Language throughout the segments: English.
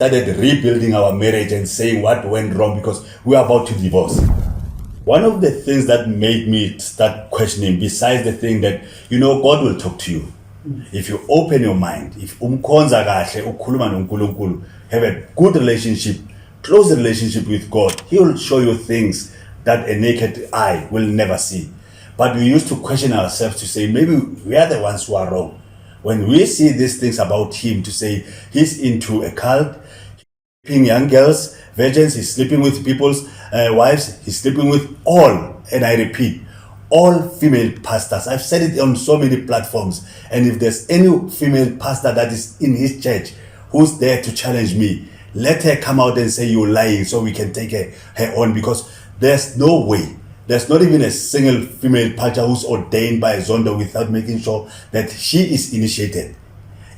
started rebuilding our marriage and saying what went wrong because we were about to divorce. One of the things that made me start questioning, besides the thing that, God will talk to you. If you open your mind, if umkhonza kahle ukhuluma noNkulunkulu, have a good relationship, close relationship with God, He will show you things that a naked eye will never see. But we used to question ourselves to say, maybe we are the ones who are wrong. When we see these things about him, to say he's into a cult, sleeping young girls, virgins, he's sleeping with people's wives, he's sleeping with all, and I repeat, all female pastors. I've said it on so many platforms, and if there's any female pastor that is in his church who's there to challenge me, let her come out and say you're lying so we can take her on, because there's no way. There's not even a single female pastor who's ordained by ZONDO without making sure that she is initiated.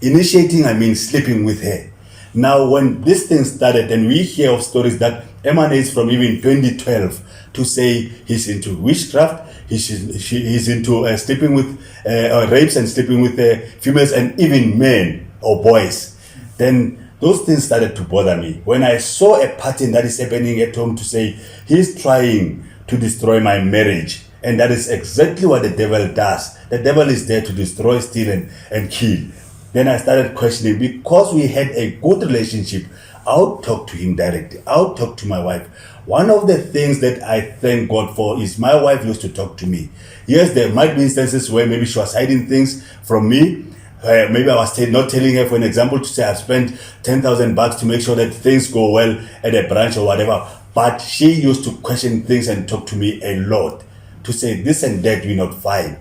Initiating, I mean sleeping with her. Now, when this thing started, and we hear of stories that emanates from even 2012 to say he's into witchcraft, he's into sleeping with rapes and sleeping with females and even men or boys, then those things started to bother me. When I saw a pattern that is happening at home to say he's trying to destroy my marriage, and that is exactly what the devil does. The devil is there to destroy, steal, and kill. Then I started questioning, because we had a good relationship. I'll talk to him directly. I'll talk to my wife. One of the things that I thank God for is my wife used to talk to me. Yes, there might be instances where maybe she was hiding things from me. Maybe I was not telling her, for an example, to say I've spent $10,000 to make sure that things go well at a branch or whatever. But she used to question things and talk to me a lot to say this and that we're not fine.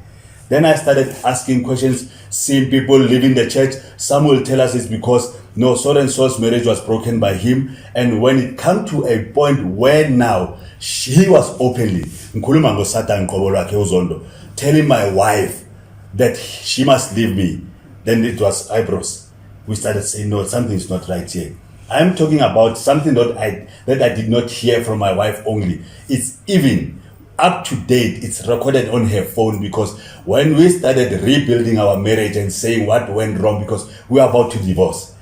Then I started asking questions, seeing people leaving the church. Some will tell us it's because so and so's marriage was broken by him. And when it come to a point where now she was openly telling my wife that she must leave me, then it was eyebrows. We started saying, no, something is not right here. I'm talking about something that I did not hear from my wife only. It's even up to date. It's recorded on her phone, because when we started rebuilding our marriage and saying what went wrong because we were about to divorce,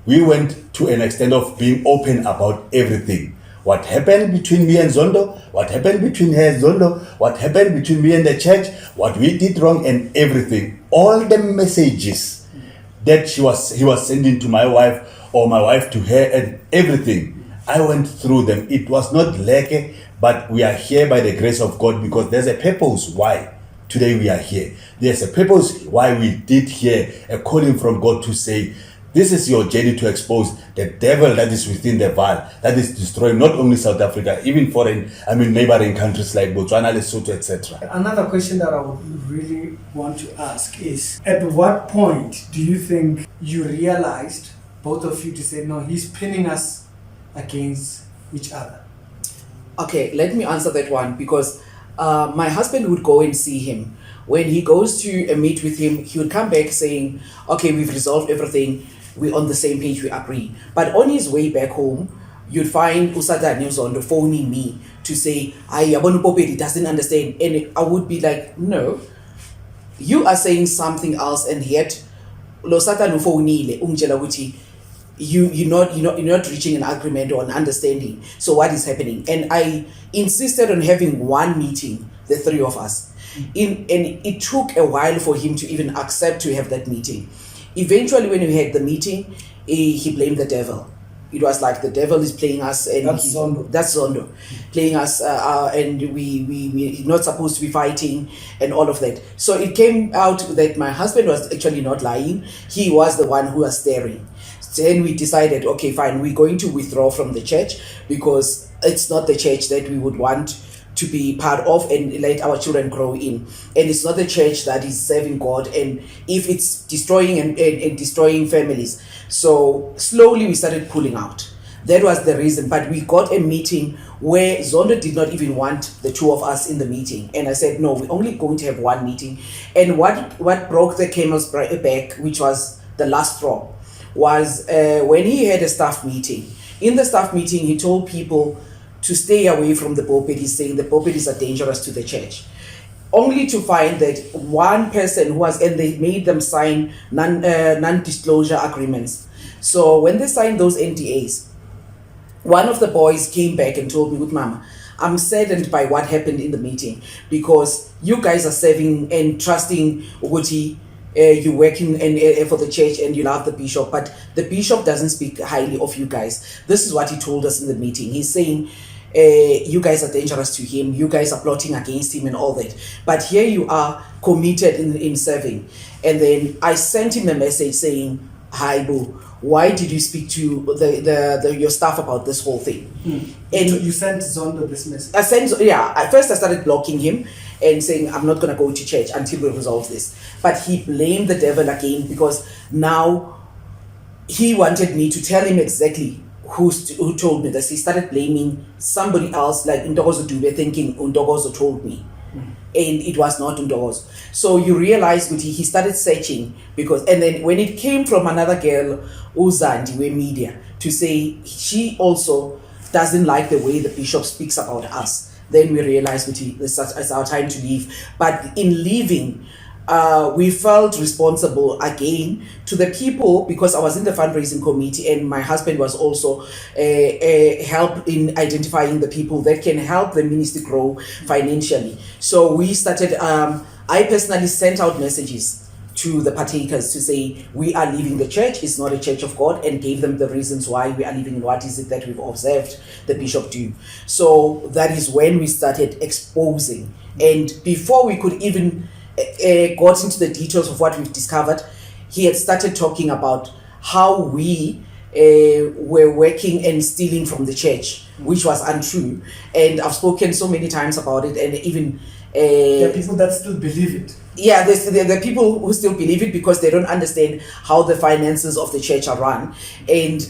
we went to an extent of being open about everything. What happened between me and ZONDO, what happened between her and ZONDO, what happened between me and the church, what we did wrong, and everything. All the messages that he was sending to my wife, or my wife to her, and everything. I went through them. It was not leke, but we are here by the grace of God, because there's a purpose why today we are here. There's a purpose why we did hear a calling from God to say, this is your journey to expose the devil that is within the veil, that is destroying not only South Africa, even neighboring countries like Botswana, Lesotho, etc. Another question that I would really want to ask is, at what point do you think you realized, both of you, to say, no, he's pinning us against each other? Okay, let me answer that one, because my husband would go and see him. When he goes to meet with him, he would come back saying, okay, we've resolved everything, we're on the same page, we agree. But on his way back home, you'd find Usata News on the phoning me to say, Yabonu Popedi doesn't understand. And I would be like, no, you are saying something else, and yet Losata no phonile umjela wuti you're not reaching an agreement or an understanding. So what is happening? And I insisted on having one meeting, the three of us. And it took a while for him to even accept to have that meeting. Eventually, when we had the meeting, he blamed the devil. It was like the devil is playing us, and that's ZONDO. That's ZONDO, playing us, and we're not supposed to be fighting and all of that. So it came out that my husband was actually not lying. He was the one who was staring. Then we decided, okay, fine, we're going to withdraw from the church, because it's not the church that we would want to be part of and let our children grow in. And it's not the church that is serving God, and if it's destroying and destroying families. So slowly we started pulling out. That was the reason. But we got a meeting where ZONDO did not even want the two of us in the meeting. And I said, no, we're only going to have one meeting. And what broke the camel's back, which was the last straw, was when he had a staff meeting. In the staff meeting, he told people to stay away from the pulpit, saying the pulpits are dangerous to the church. Only to find that one person and they made them sign non-disclosure agreements. So when they signed those NDAs, one of the boys came back and told me, "Good mama, I'm saddened by what happened in the meeting because you guys are serving and trusting Uguti. You're working for the church and you love the bishop, but the bishop doesn't speak highly of you guys." This is what he told us in the meeting. He's saying, you guys are dangerous to him, you guys are plotting against him and all that. But here you are committed in serving. And then I sent him a message saying, "Hi, boo. Why did you speak to your staff about this whole thing?" And You sent Zondo this message. At first I started blocking him and saying, "I'm not going to go to church until we resolve this." But he blamed the devil again because now he wanted me to tell him exactly who told me this. He started blaming somebody else, like Ndogozo Dube, thinking Ndogozo told me. And it was not Ndogozo. So you realize that he started searching and then when it came from another girl, Uzandi, media, to say she also doesn't like the way the bishop speaks about us, then we realized that it's our time to leave. But in leaving, we felt responsible again to the people because I was in the fundraising committee and my husband was also help in identifying the people that can help the ministry grow financially. So we started, I personally sent out messages to the partakers to say we are leaving the church, it's not a church of God, and gave them the reasons why we are leaving and what is it that we've observed the bishop do. So that is when we started exposing, and before we could even got into the details of what we've discovered, he had started talking about how we were working and stealing from the church, which was untrue. And I've spoken so many times about it, and even there are people that still believe it. Yeah, there are people who still believe it because they don't understand how the finances of the church are run. And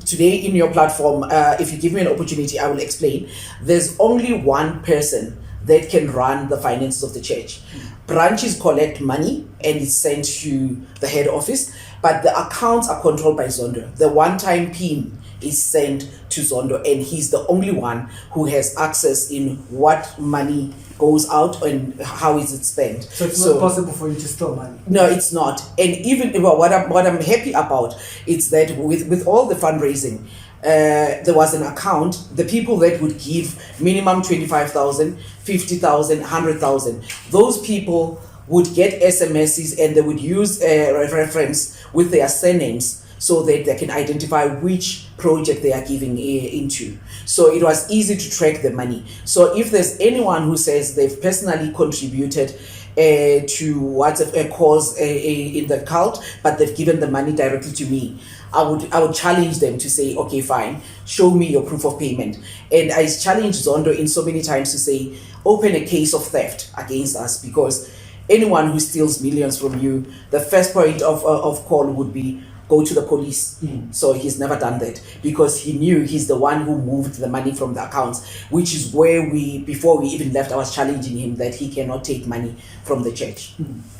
today in your platform, if you give me an opportunity, I will explain. There's only one person that can run the finances of the church. Branches collect money and it's sent to the head office, but the accounts are controlled by Zondo. The one-time PIN is sent to Zondo, and he's the only one who has access in what money goes out and how is it spent. So it's not possible for you to steal money. No, it's not. And even what I'm happy about is that with all the fundraising, there was an account, the people that would give minimum 25,000, 50,000, 100,000, those people would get SMSs and they would use a reference with their surnames so that they can identify which project they are giving into. So it was easy to track the money. So if there's anyone who says they've personally contributed to what's a cause in the cult, but they've given the money directly to me, I would challenge them to say, okay, fine, show me your proof of payment. And I challenged Zondo in so many times to say, open a case of theft against us, because anyone who steals millions from you, the first point of call would be go to the police. So he's never done that because he knew he's the one who moved the money from the accounts, which is where before we even left, I was challenging him that he cannot take money from the church.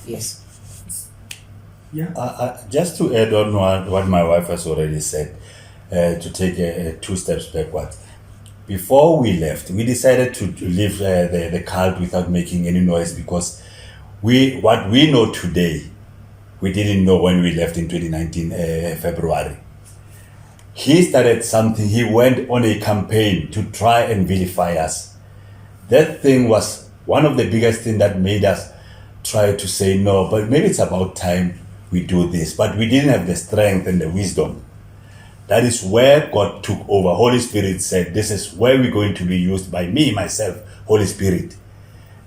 Yes. Yeah. Just to add on what my wife has already said, to take 2 steps backwards. Before we left, we decided to leave the cult without making any noise, because what we know today, we didn't know when we left in 2019 February. He started something. He went on a campaign to try and vilify us. That thing was one of the biggest things that made us try to say no, but maybe it's about time we do this. But we didn't have the strength and the wisdom. That is where God took over. Holy Spirit said, this is where we're going to be used by me, myself, Holy Spirit.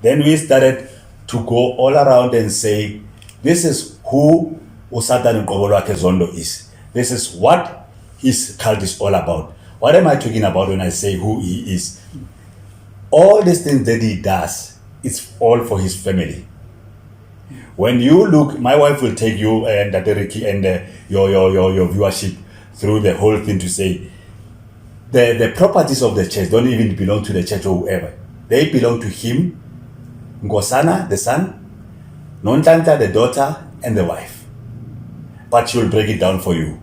Then we started to go all around and say, this is who Satan Nkobolo Zondo is. This is what his cult is all about. What am I talking about when I say who he is? All these things that he does, it's all for his family. When you look, my wife will take you and your viewership through the whole thing to say the properties of the church don't even belong to the church or whoever. They belong to him, Ngosana, the son, Nontanta, the daughter, and the wife. But she will break it down for you.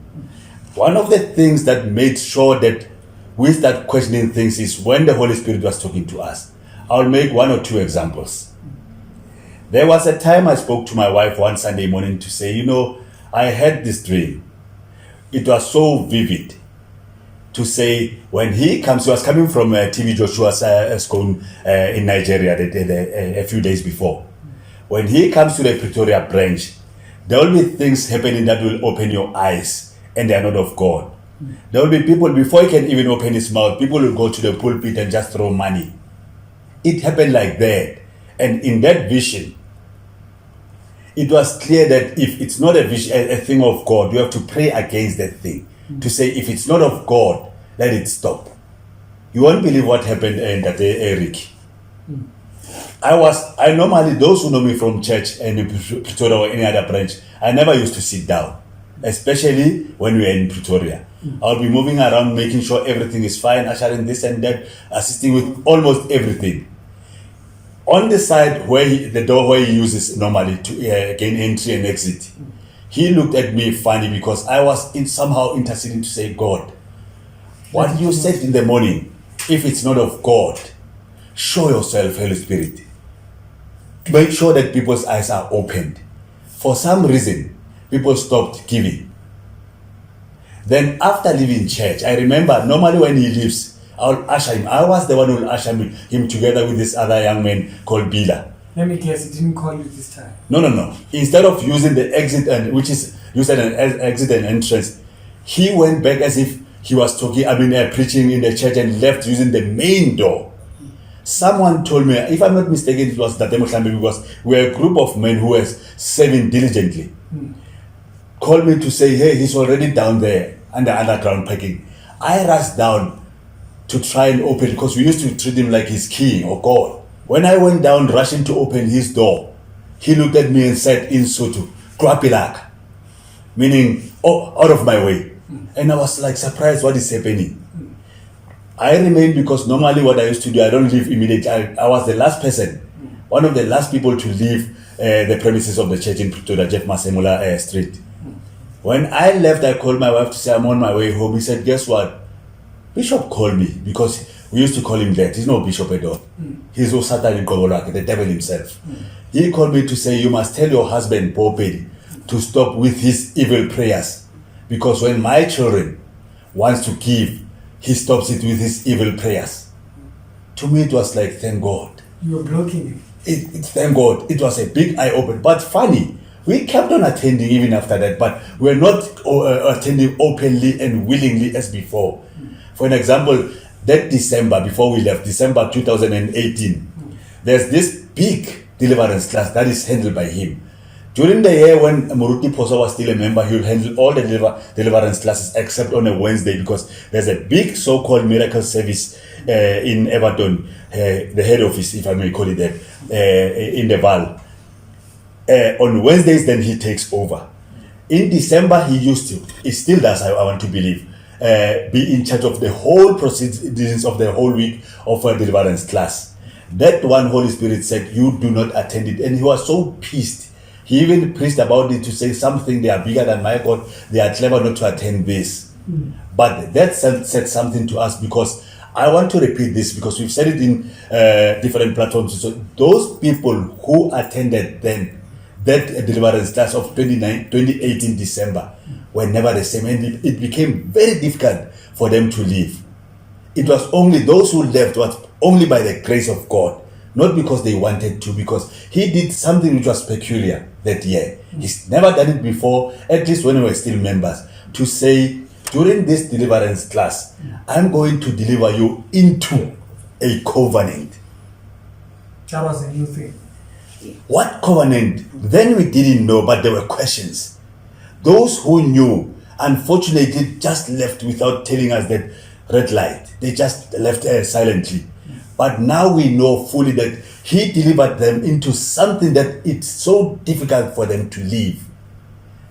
One of the things that made sure that we start questioning things is when the Holy Spirit was talking to us. I'll make 1 or 2 examples. There was a time I spoke to my wife one Sunday morning to say, I had this dream. it was so vivid to say when he was coming from TV Joshua's school in Nigeria a few days before. When he comes to the Pretoria branch, there will be things happening that will open your eyes, and they are not of God. There will be people, before he can even open his mouth, people will go to the pulpit and just throw money. It happened like that. And in that vision, it was clear that if it's not a thing of God, you have to pray against that thing. To say, if it's not of God, let it stop. You won't believe what happened in that day, Eric. I normally, those who know me from church and Pretoria or any other branch, I never used to sit down, especially when we were in Pretoria. I'll be moving around, making sure everything is fine, ushering this and that, assisting with almost everything. On the side the door where he uses normally to gain entry and exit, he looked at me funny because I was somehow interceding to say, God, what you said in the morning, if it's not of God, show yourself, Holy Spirit. Make sure that people's eyes are opened. For some reason, people stopped giving. Then after leaving church, I remember normally when he leaves, I'll usher him. I was the one who will usher him together with this other young man called Bila. Let me guess, he didn't call you this time. No. Instead of using the exit which is used as an exit and entrance, he went back as if he was preaching in the church and left using the main door. Someone told me, if I'm not mistaken, it was Date Moshambi, because we're a group of men who were serving diligently. Called me to say, hey, he's already down there under underground parking. I rushed down to try and open, because we used to treat him like he's king or God. When I went down rushing to open his door, he looked at me and said in Sotho, "Kwapilak," meaning, oh, out of my way. And I was like surprised, what is happening? I remained, because normally what I used to do, I don't leave immediately. I was the last person, one of the last people to leave the premises of the church in Pretoria, Jeff Masemola Street. When I left, I called my wife to say I'm on my way home. He said, guess what? Bishop called me, because we used to call him that. He's no bishop at all. He's Satan in Kogolake, the devil himself. He called me to say, you must tell your husband, Paul Pedi, to stop with his evil prayers. Because when my children wants to give, he stops it with his evil prayers. To me, it was like, thank God. You were blocking him. Thank God. It was a big eye-opener. But funny, we kept on attending even after that, but we're not attending openly and willingly as before. For an example, that December, before we left, December 2018, there's this big deliverance class that is handled by him. During the year when Muruti Posa was still a member, he will handle all the deliverance classes except on a Wednesday, because there's a big so-called miracle service in Everton, the head office, if I may call it that, in the Val. On Wednesdays, then he takes over. In December, he still does, I want to believe, be in charge of the whole proceedings of the whole week of a deliverance class. That one, Holy Spirit said, you do not attend it. And he was so pissed. He even preached about it to say something, they are bigger than my God, they are clever not to attend this. But that said something to us, because I want to repeat this, because we've said it in different platforms. So those people who attended then, that deliverance class of 2018 December, were never the same, and it became very difficult for them to leave. It was only those who left was only by the grace of God, not because they wanted to, because he did something which was peculiar that year. He's never done it before, at least when we were still members, to say, during this deliverance class, I'm going to deliver you into a covenant. That was a new thing. What covenant? Then we didn't know, but there were questions. Those who knew, unfortunately, just left without telling us that red light. They just left silently. But now we know fully that he delivered them into something that it's so difficult for them to leave.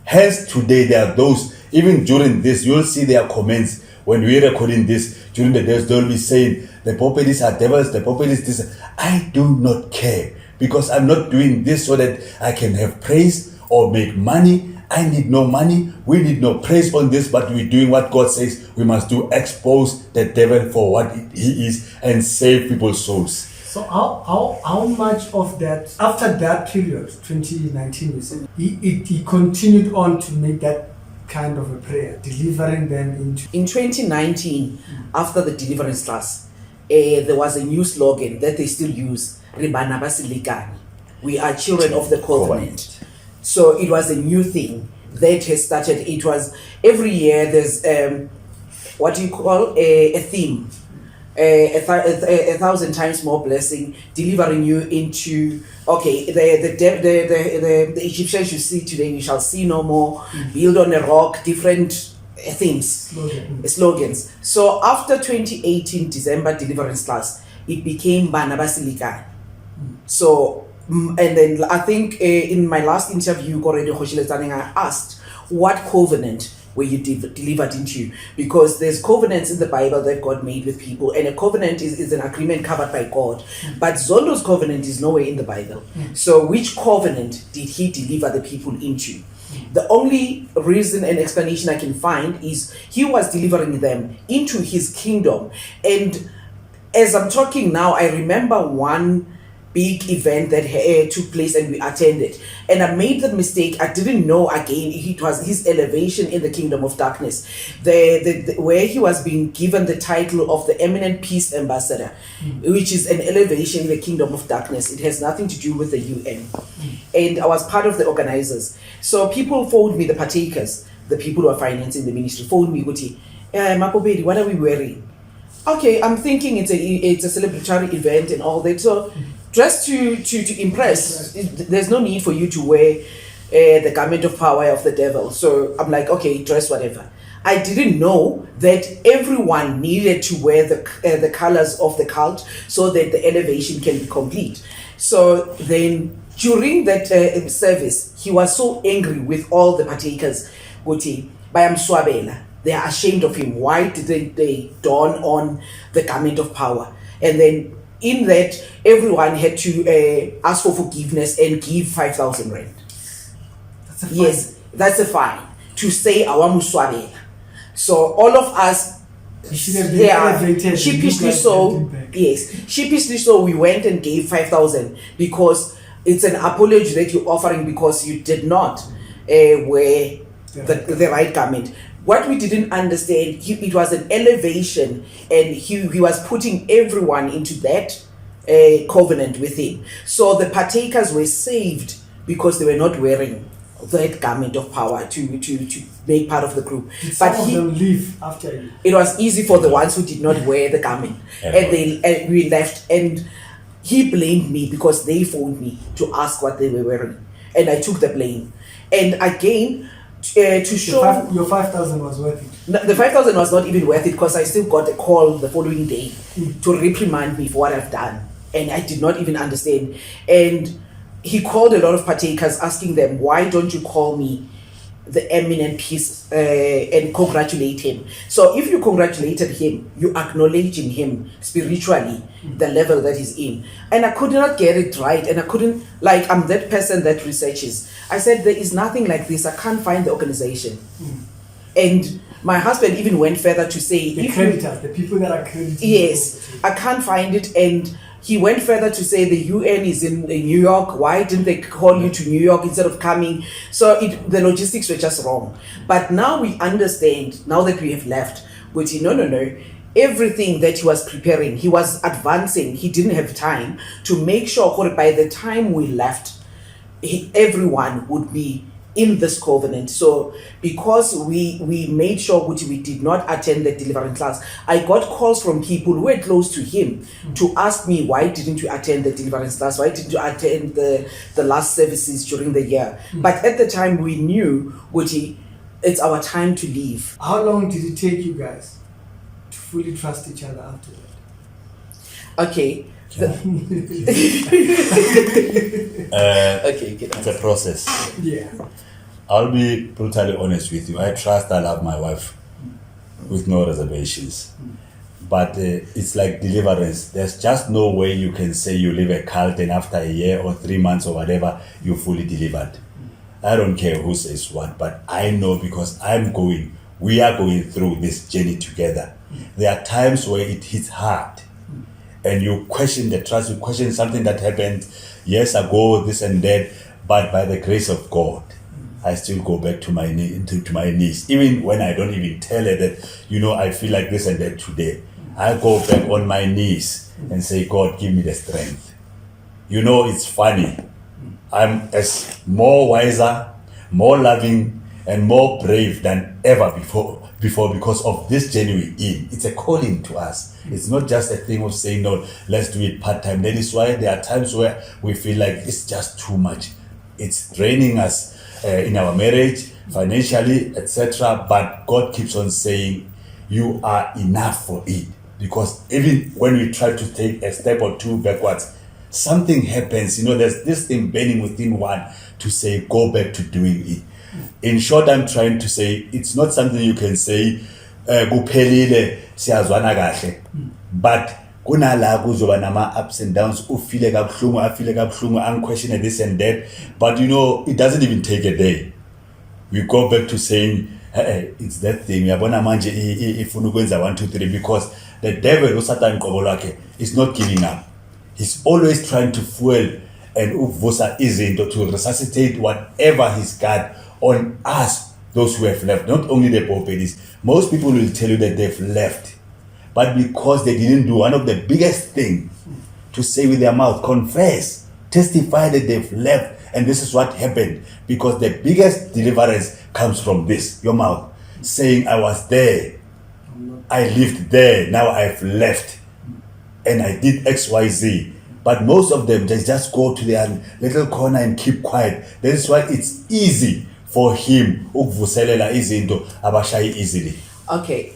Hence, today there are those, even during this, you'll see their comments when we're recording this, during the days, they'll be saying, the Popedis are devils, the Popedis this. I do not care, because I'm not doing this so that I can have praise or make money. I need no money. We need no praise on this, but we're doing what God says we must do, expose the devil for what he is and save people's souls. So how much of that, after that period, 2019, you said, he continued on to make that kind of a prayer, delivering them into. In 2019, after the deliverance class, there was a new slogan that they still use, "Re bana ba selekane." We are children of the covenant. So it was a new thing that has started. It was every year there's what do you call a theme, a thousand times more blessing, delivering you into the Egyptians you see today you shall see no more, build on a rock, different themes, slogans. So after 2018 December deliverance class, it became Bana ba selekane. So and then I think in my last interview, I asked what covenant were you delivered into, because there's covenants in the Bible that God made with people, and a covenant is an agreement covered by God, but Zondo's covenant is nowhere in the Bible. So which covenant did he deliver the people into? The only reason and explanation I can find is he was delivering them into his kingdom. And as I'm talking now, I remember one big event that took place and we attended, and I made the mistake. I didn't know again it was his elevation in the kingdom of darkness, the where he was being given the title of the eminent peace ambassador, which is an elevation in the kingdom of darkness. It has nothing to do with the UN. And I was part of the organizers. So people phoned me, the partakers, the people who are financing the ministry phoned me, Makobedi, what are we wearing? Okay, I'm thinking it's a celebratory event and all that. So just to impress, there's no need for you to wear the garment of power of the devil. So I'm like, okay, dress whatever. I didn't know that everyone needed to wear the colors of the cult so that the elevation can be complete. So then during that service, he was so angry with all the partakers. They are ashamed of him. Why did they don on the garment of power? And then in that, everyone had to ask for forgiveness and give 5,000 rand. That's a fine. Yes, that's a fine to say awamuswabela. So all of us, You should have been elevated. sheepishly so, yes, sheepishly so, we went and gave 5,000 because it's an apology that you're offering because you did not wear the right garment. What we didn't understand, it was an elevation, and he was putting everyone into that covenant with him. So the partakers were saved because they were not wearing that garment of power to make part of the group. Did some of them leave after you? It was easy for the ones who did not wear the garment, and we left. And he blamed me because they phoned me to ask what they were wearing, and I took the blame. And again, to show your 5,000 was worth it. the 5,000 was not even worth it because I still got a call the following day to reprimand me for what I've done, and I did not even understand. And he called a lot of partakers asking them, why don't you call me the eminent peace and congratulate him? So if you congratulated him, you acknowledging him spiritually, the level that he's in. And I could not get it right, and I couldn't, like, I'm that person that researches. I said, there is nothing like this. I can't find the organization. And my husband even went further to say, the creditors, the people that are credited. Yes, I can't find it. And he went further to say the UN is in New York. Why didn't they call you to New York instead of coming? So the logistics were just wrong. But now we understand, now that we have left, but no. Everything that he was preparing, he was advancing. He didn't have time to make sure by the time we left, everyone would be in this covenant. So because we made sure we did not attend the deliverance class, I got calls from people who were close to him to ask me, why didn't you attend the deliverance class? Why didn't you attend the last services during the year? But at the time we knew, it's our time to leave. How long did it take you guys to fully trust each other after that? Okay. It's a process. Yeah. I'll be brutally honest with you. I love my wife with no reservations. But it's like deliverance. There's just no way you can say you live a cult and after a year or 3 months or whatever, you're fully delivered. I don't care who says what, but I know because we are going through this journey together. There are times where it hits hard and you question the trust, you question something that happened years ago, this and that, but by the grace of God, I still go back to my to my knees, even when I don't even tell her that, I feel like this and that today. I go back on my knees and say, God, give me the strength. It's funny. I'm as more wiser, more loving, and more brave than ever before because of this journey we're in. It's a calling to us. It's not just a thing of saying, no, let's do it part-time. That is why there are times where we feel like it's just too much. It's draining us in our marriage, financially, etc. But God keeps on saying, you are enough for it. Because even when we try to take a step or two backwards, something happens. There's this thing burning within one to say, go back to doing it. In short, I'm trying to say it's not something you can say, kuphelile siyazwana kahle, but kunala kuzoba nama ups and downs, ufile kabuhlungu, afile kabuhlungu, unquestioned this and that. But it doesn't even take a day. We go back to saying, hey, it's that thing. Yabona manje ifuna ukwenza 1 2 3, because the devil uSatan qobo lakhe is not giving up. He's always trying to fuel and ukuvusa izinto to resuscitate whatever he's got on us, those who have left. Not only the properties. Most people will tell you that they've left, but because they didn't do one of the biggest things to say with their mouth, confess, testify that they've left. And this is what happened, because the biggest deliverance comes from this, your mouth, saying, I was there, I lived there, now I've left, and I did XYZ. But most of them, they just go to their little corner and keep quiet. That is why it's easy for him ukuvuselela izinto abashayi easily. Okay,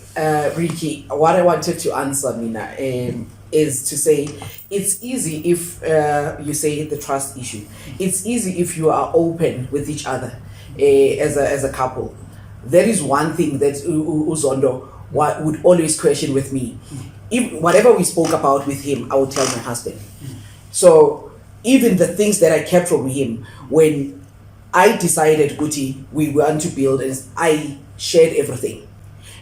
Ricky, what I wanted to answer, Mina, is to say it's easy if you say the trust issue. It's easy if you are open with each other as a couple. There is one thing that Zondo would always question with me. If whatever we spoke about with him, I would tell my husband. So even the things that I kept from him, when I decided, Guti, we want to build, and I shared everything.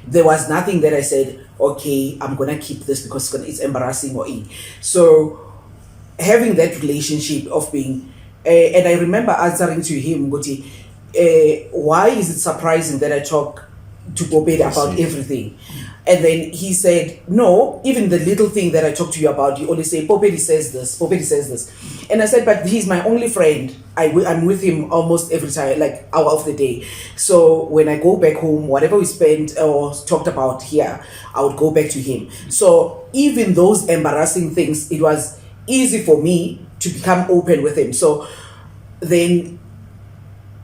There was nothing that I said, okay, I'm gonna keep this because it's embarrassing or in. So having that relationship of being, and I remember answering to him, Guti, why is it surprising that I talk to Popedi about everything? And then he said, no, even the little thing that I talk to you about, you always say, Popedi says this, Popedi says this. And I said, but he's my only friend. I'm with him almost every time, like hour of the day. So when I go back home, whatever we spent or talked about here, I would go back to him. So even those embarrassing things, it was easy for me to become open with him. So then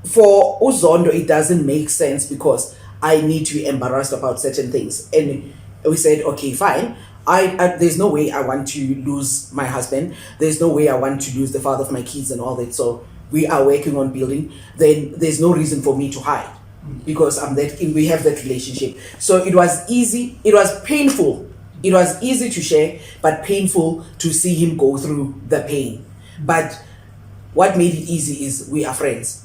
for Zondo, it doesn't make sense because I need to be embarrassed about certain things. And we said, okay, fine. There's no way I want to lose my husband. There's no way I want to lose the father of my kids and all that. So we are working on building. Then there's no reason for me to hide because we have that relationship. So it was easy. It was painful. It was easy to share, but painful to see him go through the pain. But what made it easy is we are friends.